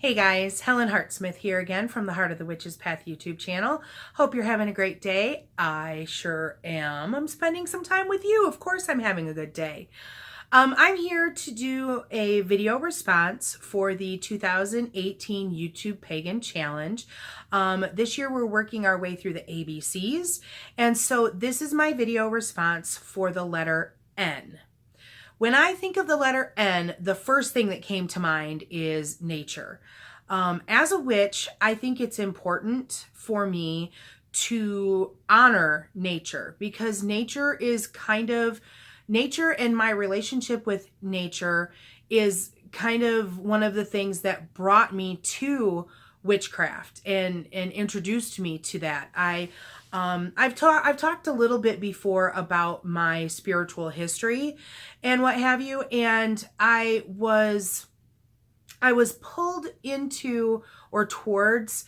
Hey guys, Helen Hartsmith here again from the Heart of the Witch's Path YouTube channel. Hope you're having a great day. I sure am. I'm spending some time with you. Of course I'm having a good day. I'm here to do a video response for the 2018 YouTube Pagan Challenge. This year we're working our way through the ABCs, and so this is my video response for the letter N. When I think of the letter N, the first thing that came to mind is nature. As a witch, I think it's important for me to honor nature because nature and my relationship with nature is kind of one of the things that brought me to witchcraft and introduced me to that. I've talked a little bit before about my spiritual history and what have you, and I was pulled into or towards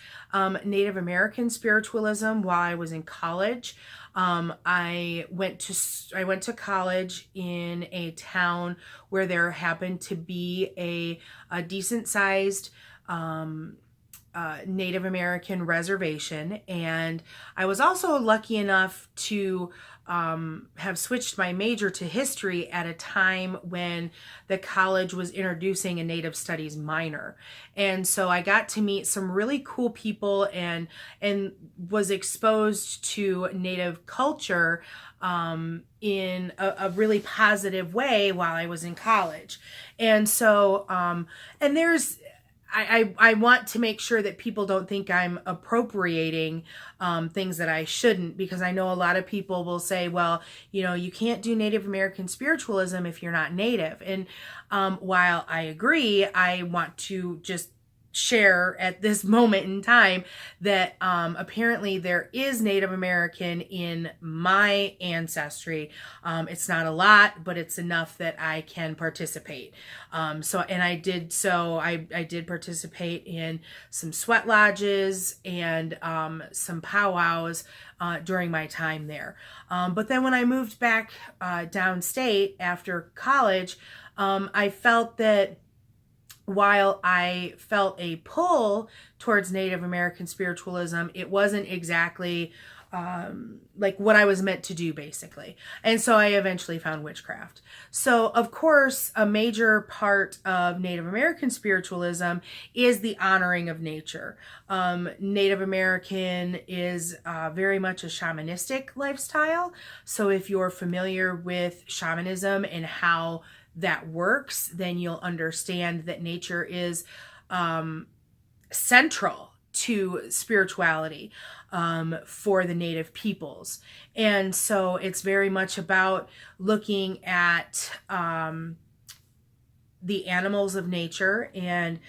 Native American spiritualism while I was in college. I went to college in a town where there happened to be a decent sized Native American reservation, and I was also lucky enough to have switched my major to history at a time when the college was introducing a Native Studies minor, and so I got to meet some really cool people and was exposed to Native culture in a really positive way while I was in college. And so and I want to make sure that people don't think I'm appropriating things that I shouldn't, because I know a lot of people will say, well, you know, you can't do Native American spiritualism if you're not Native. And while I agree, I want to just share at this moment in time that apparently there is Native American in my ancestry. It's not a lot, but it's enough that I can participate. I did participate in some sweat lodges and some powwows during my time there. But then when I moved back downstate after college, I felt that while I felt a pull towards Native American spiritualism, it wasn't exactly like what I was meant to do, basically. And so I eventually found witchcraft. So, of course, a major part of Native American spiritualism is the honoring of nature. Native American is very much a shamanistic lifestyle. So if you're familiar with shamanism and how that works, then you'll understand that nature is central to spirituality for the Native peoples. And so it's very much about looking at the animals of nature and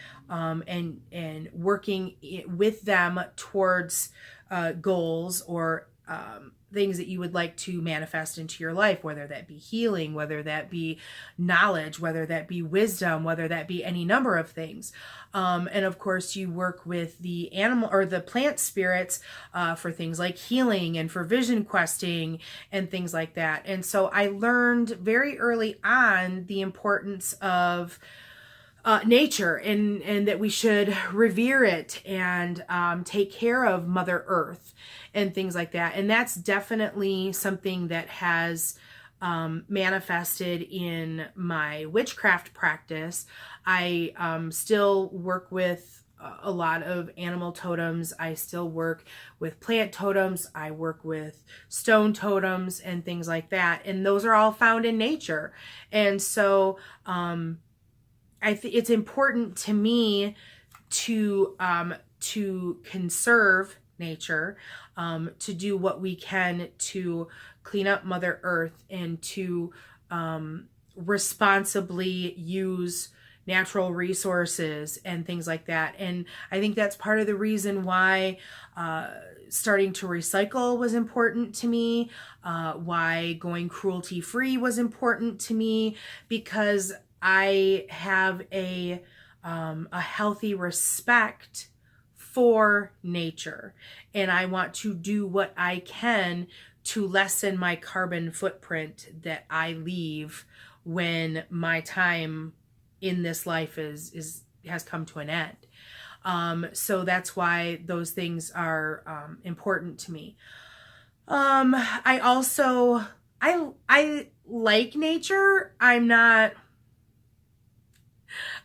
working with them towards goals or things that you would like to manifest into your life, whether that be healing, whether that be knowledge, whether that be wisdom, whether that be any number of things. And of course, you work with the animal or the plant spirits for things like healing and for vision questing and things like that. And so I learned very early on the importance of nature and that we should revere it and take care of Mother Earth and things like that. And that's definitely something that has manifested in my witchcraft practice. I still work with a lot of animal totems. I still work with plant totems. I work with stone totems and things like that. And those are all found in nature. And so it's important to me to conserve nature, to do what we can to clean up Mother Earth and to responsibly use natural resources and things like that. And I think that's part of the reason why starting to recycle was important to me, why going cruelty-free was important to me, because I have a healthy respect for nature, and I want to do what I can to lessen my carbon footprint that I leave when my time in this life is has come to an end. So that's why those things are important to me. I also, I like nature.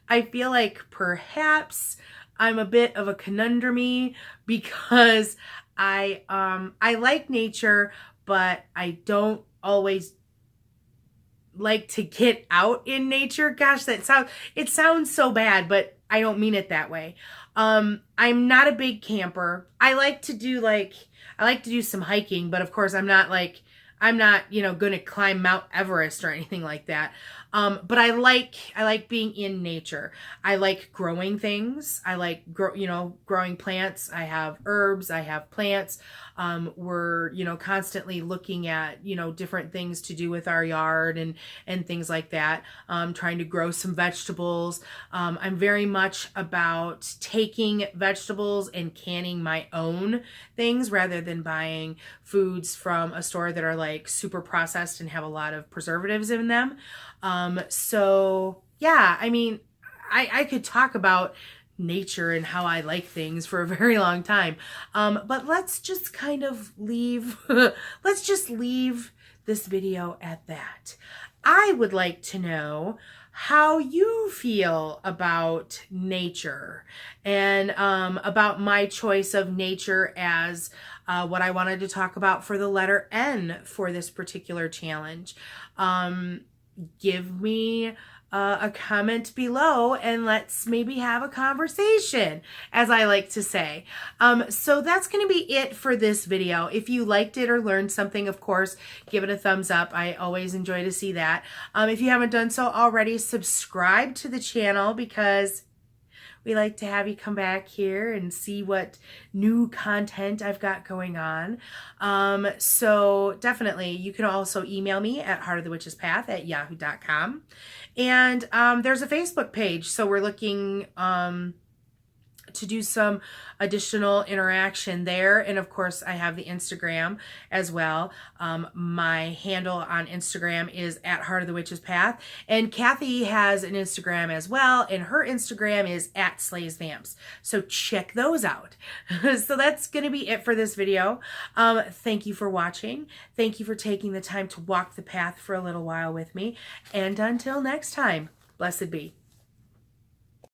I feel like perhaps I'm a bit of a conundrum because I like nature, but I don't always like to get out in nature. Gosh, it sounds so bad, but I don't mean it that way. I'm not a big camper. I like to do some hiking, but of course I'm not, going to climb Mount Everest or anything like that. But I like being in nature. I like growing things. I like growing plants. I have herbs. I have plants. We're, constantly looking at, different things to do with our yard and things like that. Trying to grow some vegetables. I'm very much about taking vegetables and canning my own things rather than buying foods from a store that are like super processed and have a lot of preservatives in them. So yeah, I mean, I could talk about nature and how I like things for a very long time. But let's just kind of leave, let's just leave this video at that. I would like to know how you feel about nature and about my choice of nature as what I wanted to talk about for the letter N for this particular challenge. Give me a comment below and let's maybe have a conversation, as I like to say. So that's going to be it for this video. If you liked it or learned something, of course, give it a thumbs up. I always enjoy to see that. If you haven't done so already, subscribe to the channel because we like to have you come back here and see what new content I've got going on. So definitely, you can also email me at heartofthewitchespath@yahoo.com. And there's a Facebook page, so we're looking to do some additional interaction there. And of course, I have the Instagram as well. My handle on Instagram is at Heart of the Witch's Path. And Kathy has an Instagram as well. And her Instagram is at Slays Vamps. So check those out. So that's going to be it for this video. Thank you for watching. Thank you for taking the time to walk the path for a little while with me. And until next time, blessed be.